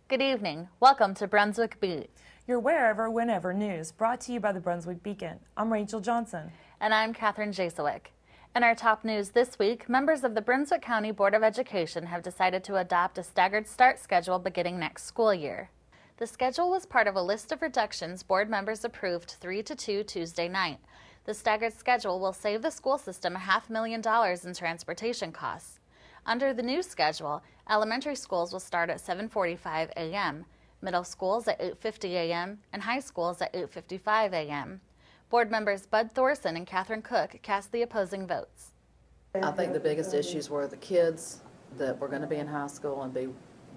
Good evening. Welcome to Brunswick Beat. Your wherever, whenever news, brought to you by the Brunswick Beacon. I'm Rachel Johnson. And I'm Catherine Jasowick. In our top news this week, members of the Brunswick County Board of Education have decided to adopt a staggered start schedule beginning next school year. The schedule was part of a list of reductions board members approved 3 to 2 Tuesday night. The staggered schedule will save the school system $500,000 in transportation costs. Under the new schedule, elementary schools will start at 7:45 a.m., middle schools at 8:50 a.m., and high schools at 8:55 a.m. Board members Bud Thorson and Catherine Cook cast the opposing votes. I think the biggest issues were the kids that were going to be in high school and be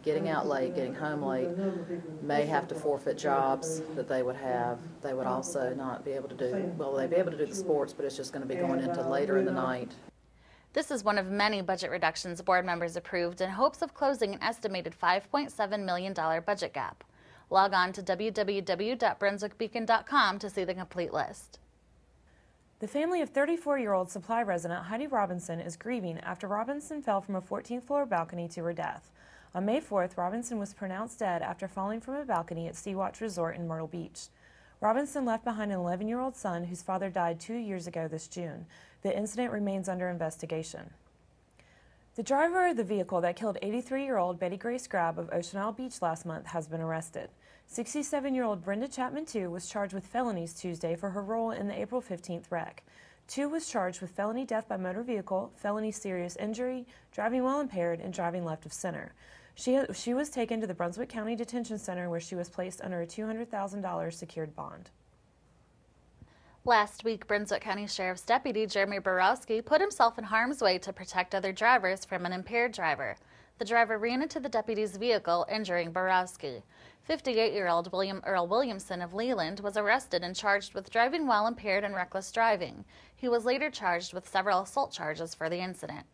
getting out late, getting home late, may have to forfeit jobs that they would have. They would also not be able to do, well, they'd be able to do the sports, but it's just going to be going into later in the night. This is one of many budget reductions board members approved in hopes of closing an estimated $5.7 million budget gap. Log on to www.brunswickbeacon.com to see the complete list. The family of 34-year-old Supply resident Heidi Robinson is grieving after Robinson fell from a 14th floor balcony to her death. On May 4th, Robinson was pronounced dead after falling from a balcony at Sea-Watch Resort in Myrtle Beach. Robinson left behind an 11-year-old son whose father died 2 years ago this June. The incident remains under investigation. The driver of the vehicle that killed 83-year-old Betty Grace Grabb of Ocean Isle Beach last month has been arrested. 67-year-old Brenda Chapman II was charged with felonies Tuesday for her role in the April 15th wreck. II was charged with felony death by motor vehicle, felony serious injury, driving while impaired, and driving left of center. She was taken to the Brunswick County Detention Center where she was placed under a $200,000 secured bond. Last week, Brunswick County Sheriff's Deputy Jeremy Borowski put himself in harm's way to protect other drivers from an impaired driver. The driver ran into the deputy's vehicle, injuring Borowski. 58-year-old William Earl Williamson of Leland was arrested and charged with driving while impaired and reckless driving. He was later charged with several assault charges for the incident.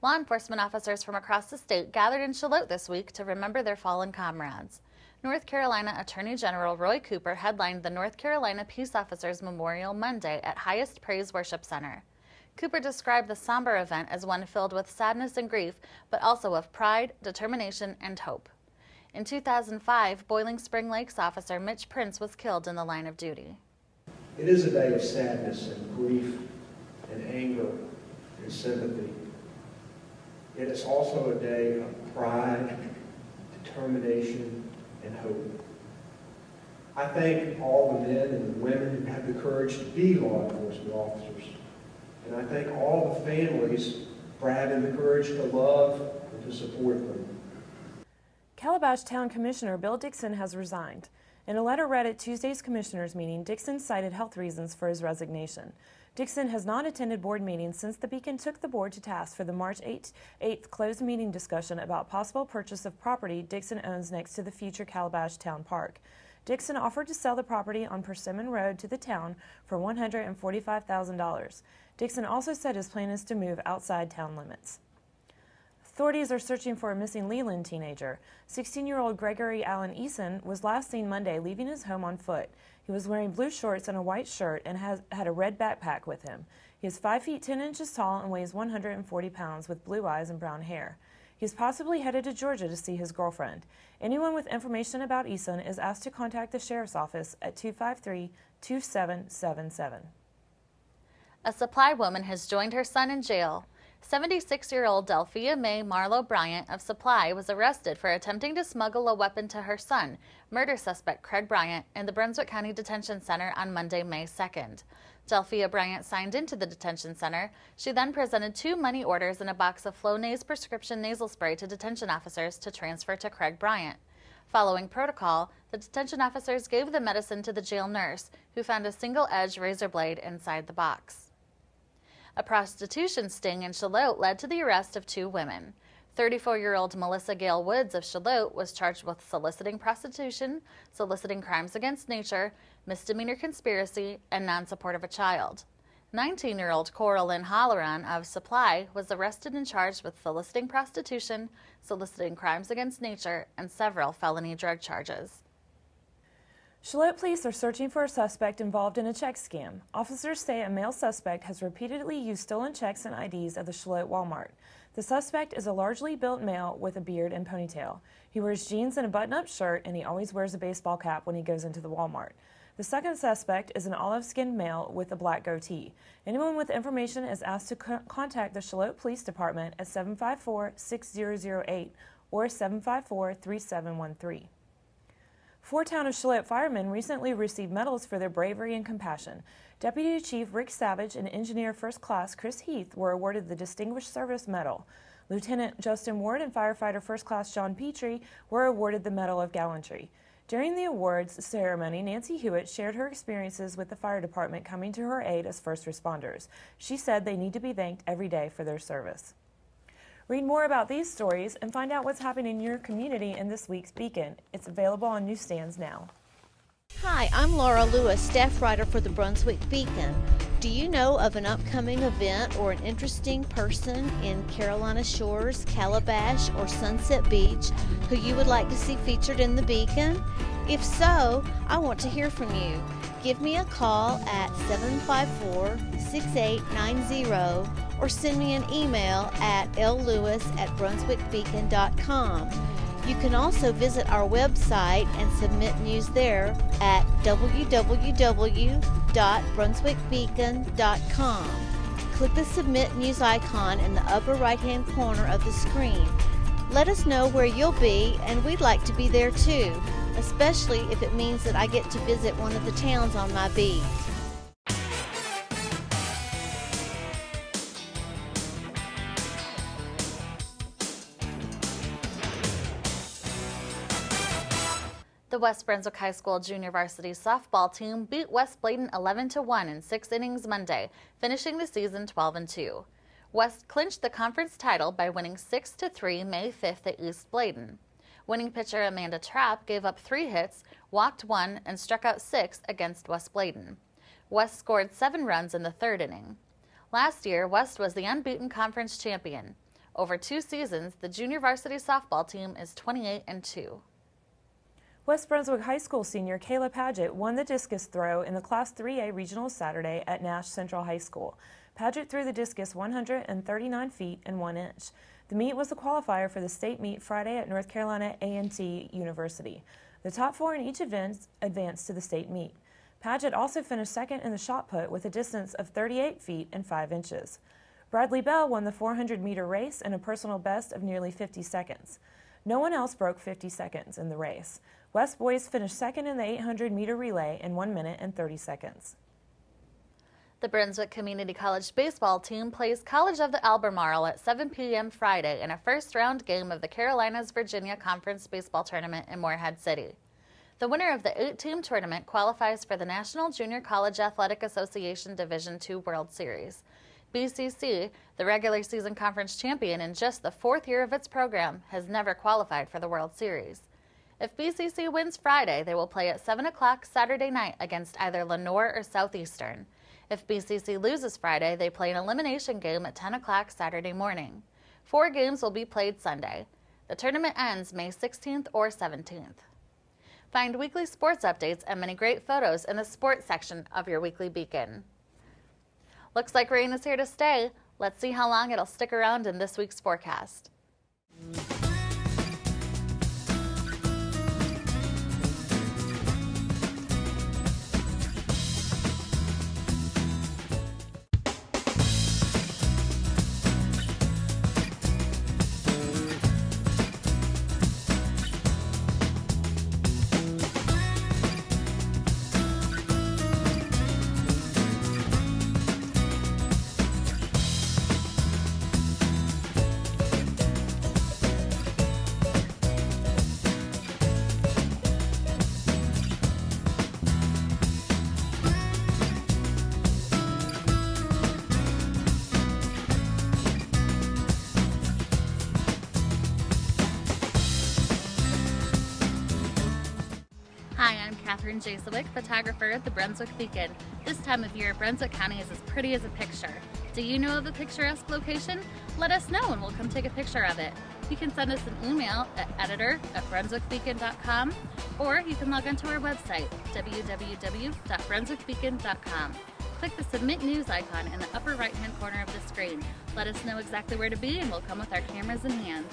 Law enforcement officers from across the state gathered in Charlotte this week to remember their fallen comrades. North Carolina Attorney General Roy Cooper headlined the North Carolina Peace Officers Memorial Monday at Highest Praise Worship Center. Cooper described the somber event as one filled with sadness and grief, but also of pride, determination, and hope. In 2005, Boiling Spring Lakes officer Mitch Prince was killed in the line of duty. It is a day of sadness and grief and anger and sympathy. It is also a day of pride, determination, and hope. I thank all the men and the women who have the courage to be law enforcement officers. And I thank all the families for having the courage to love and to support them. Calabash Town Commissioner Bill Dixon has resigned. In a letter read at Tuesday's commissioners' meeting, Dixon cited health reasons for his resignation. Dixon has not attended board meetings since the Beacon took the board to task for the March 8th closed meeting discussion about possible purchase of property Dixon owns next to the future Calabash Town Park. Dixon offered to sell the property on Persimmon Road to the town for $145,000. Dixon also said his plan is to move outside town limits. Authorities are searching for a missing Leland teenager. 16-year-old Gregory Allen Eason was last seen Monday leaving his home on foot. He was wearing blue shorts and a white shirt and had a red backpack with him. He is 5 feet 10 inches tall and weighs 140 pounds with blue eyes and brown hair. He is possibly headed to Georgia to see his girlfriend. Anyone with information about Eason is asked to contact the Sheriff's Office at 253-2777. A Supply woman has joined her son in jail. 76-year-old Delphia Mae Marlowe Bryant of Supply was arrested for attempting to smuggle a weapon to her son, murder suspect Craig Bryant, in the Brunswick County Detention Center on Monday, May 2nd. Delphia Bryant signed into the detention center. She then presented 2 money orders and a box of Flonase prescription nasal spray to detention officers to transfer to Craig Bryant. Following protocol, the detention officers gave the medicine to the jail nurse, who found a single-edged razor blade inside the box. A prostitution sting in Charlotte led to the arrest of 2 women. 34-year-old Melissa Gail Woods of Charlotte was charged with soliciting prostitution, soliciting crimes against nature, misdemeanor conspiracy, and non-support of a child. 19-year-old Coraline Holleran of Supply was arrested and charged with soliciting prostitution, soliciting crimes against nature, and several felony drug charges. Charlotte police are searching for a suspect involved in a check scam. Officers say a male suspect has repeatedly used stolen checks and IDs at the Charlotte Walmart. The suspect is a largely built male with a beard and ponytail. He wears jeans and a button-up shirt, and he always wears a baseball cap when he goes into the Walmart. The second suspect is an olive-skinned male with a black goatee. Anyone with information is asked to contact the Charlotte Police Department at 754-6008 or 754-3713. 4 Town of Charlotte firemen recently received medals for their bravery and compassion. Deputy Chief Rick Savage and Engineer First Class Chris Heath were awarded the Distinguished Service Medal. Lieutenant Justin Ward and Firefighter First Class John Petrie were awarded the Medal of Gallantry. During the awards ceremony, Nancy Hewitt shared her experiences with the fire department coming to her aid as first responders. She said they need to be thanked every day for their service. Read more about these stories and find out what's happening in your community in this week's Beacon. It's available on newsstands now. Hi, I'm Laura Lewis, staff writer for the Brunswick Beacon. Do you know of an upcoming event or an interesting person in Carolina Shores, Calabash, or Sunset Beach who you would like to see featured in the Beacon? If so, I want to hear from you. Give me a call at 754-6890 or send me an email at llewis@brunswickbeacon.com. You can also visit our website and submit news there at www.brunswickbeacon.com. Click the Submit News icon in the upper right-hand corner of the screen. Let us know where you'll be, and we'd like to be there too, especially if it means that I get to visit one of the towns on my beat. The West Brunswick High School junior varsity softball team beat West Bladen 11-1 in 6 innings Monday, finishing the season 12-2. West clinched the conference title by winning 6-3 May 5th at East Bladen. Winning pitcher Amanda Trapp gave up 3 hits, walked 1, and struck out 6 against West Bladen. West scored 7 runs in the 3rd inning. Last year, West was the unbeaten conference champion. Over 2 seasons, the junior varsity softball team is 28-2. West Brunswick High School senior Kayla Paget won the discus throw in the Class 3A Regional Saturday at Nash Central High School. Paget threw the discus 139 feet and 1 inch. The meet was the qualifier for the state meet Friday at North Carolina A&T University. The top 4 in each event advanced to the state meet. Paget also finished second in the shot put with a distance of 38 feet and 5 inches. Bradley Bell won the 400-meter race in a personal best of nearly 50 seconds. No one else broke 50 seconds in the race. West boys finished second in the 800-meter relay in 1 minute and 30 seconds. The Brunswick Community College baseball team plays College of the Albemarle at 7 p.m. Friday in a first-round game of the Carolinas-Virginia Conference Baseball Tournament in Morehead City. The winner of the 8-team tournament qualifies for the National Junior College Athletic Association Division II World Series. BCC, the regular season conference champion in just the 4th year of its program, has never qualified for the World Series. If BCC wins Friday, they will play at 7 o'clock Saturday night against either Lenoir or Southeastern. If BCC loses Friday, they play an elimination game at 10 o'clock Saturday morning. 4 games will be played Sunday. The tournament ends May 16th or 17th. Find weekly sports updates and many great photos in the sports section of your Weekly Beacon. Looks like rain is here to stay. Let's see how long it'll stick around in this week's forecast. Hi, I'm Catherine Jasowick, photographer at the Brunswick Beacon. This time of year, Brunswick County is as pretty as a picture. Do you know of a picturesque location? Let us know and we'll come take a picture of it. You can send us an email at editor@brunswickbeacon.com or you can log onto our website, www.brunswickbeacon.com. click the Submit News icon in the upper right-hand corner of the screen. Let us know exactly where to be and we'll come with our cameras in hand.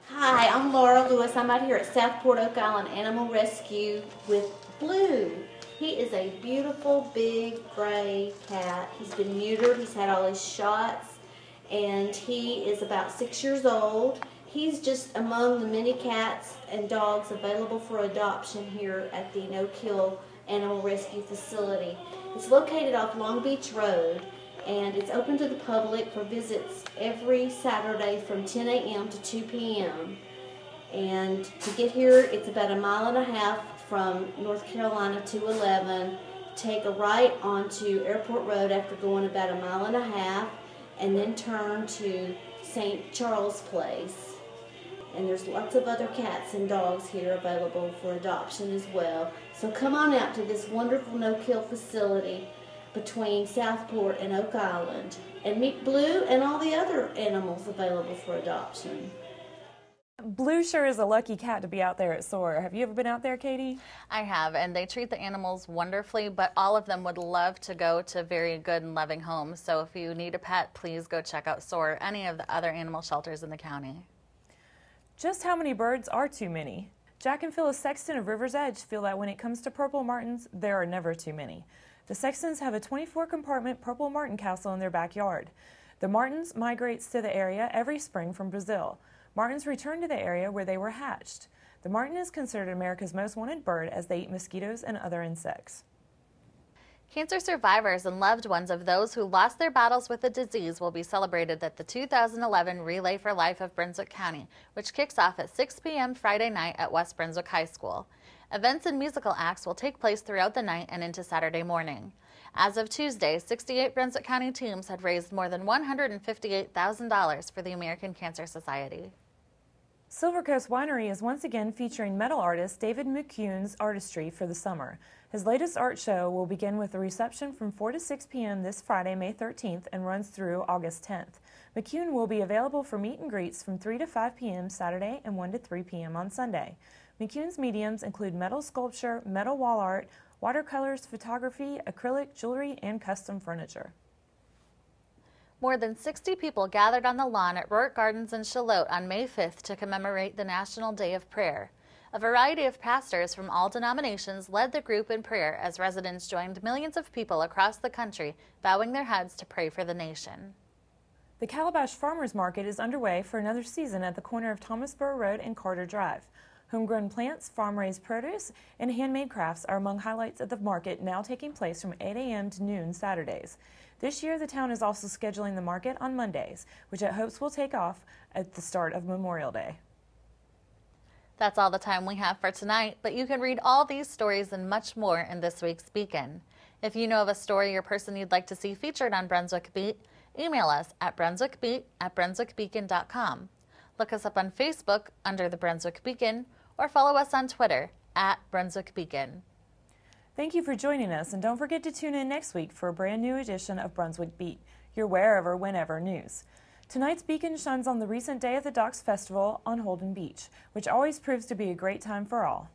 Hi, I'm Laura Lewis. I'm out here at Southport Oak Island Animal Rescue with Blue. He is a beautiful, big, gray cat. He's been neutered. He's had all his shots, and he is about 6 years old. He's just among the many cats and dogs available for adoption here at the No Kill Animal Rescue Facility. It's located off Long Beach Road, and it's open to the public for visits every Saturday from 10 a.m. to 2 p.m. And to get here, it's about 1.5 miles from North Carolina 211. Take a right onto Airport Road after going about 1.5 miles, and then turn to St. Charles Place. And there's lots of other cats and dogs here available for adoption as well. So come on out to this wonderful no-kill facility between Southport and Oak Island and meet Blue and all the other animals available for adoption. Blue sure is a lucky cat to be out there at SOAR. Have you ever been out there, Katie? I have, and they treat the animals wonderfully, but all of them would love to go to very good and loving homes. So if you need a pet, please go check out SOAR or any of the other animal shelters in the county. Just how many birds are too many? Jack and Phyllis Sexton of River's Edge feel that when it comes to purple martins, there are never too many. The Sextons have a 24-compartment purple martin castle in their backyard. The martins migrates to the area every spring from Brazil. Martins return to the area where they were hatched. The martin is considered America's most wanted bird as they eat mosquitoes and other insects. Cancer survivors and loved ones of those who lost their battles with the disease will be celebrated at the 2011 Relay for Life of Brunswick County, which kicks off at 6 p.m. Friday night at West Brunswick High School. Events and musical acts will take place throughout the night and into Saturday morning. As of Tuesday, 68 Brunswick County teams had raised more than $158,000 for the American Cancer Society. Silver Coast Winery is once again featuring metal artist David McCune's artistry for the summer. His latest art show will begin with a reception from 4 to 6 p.m. this Friday, May 13th, and runs through August 10th. McCune will be available for meet and greets from 3 to 5 p.m. Saturday and 1 to 3 p.m. on Sunday. McCune's mediums include metal sculpture, metal wall art, watercolors, photography, acrylic, jewelry, and custom furniture. More than 60 people gathered on the lawn at Rourke Gardens in Shallotte on May 5th to commemorate the National Day of Prayer. A variety of pastors from all denominations led the group in prayer as residents joined millions of people across the country bowing their heads to pray for the nation. The Calabash Farmers Market is underway for another season at the corner of Thomasboro Road and Carter Drive. Homegrown plants, farm-raised produce, and handmade crafts are among highlights at the market, now taking place from 8 a.m. to noon Saturdays. This year, the town is also scheduling the market on Mondays, which it hopes will take off at the start of Memorial Day. That's all the time we have for tonight, but you can read all these stories and much more in this week's Beacon. If you know of a story or person you'd like to see featured on Brunswick Beat, email us at brunswickbeat@brunswickbeacon.com. Look us up on Facebook under the Brunswick Beacon, or follow us on Twitter at Brunswick Beacon. Thank you for joining us, and don't forget to tune in next week for a brand new edition of Brunswick Beat, your wherever, whenever news. Tonight's Beacon shines on the recent Day of the Docks Festival on Holden Beach, which always proves to be a great time for all.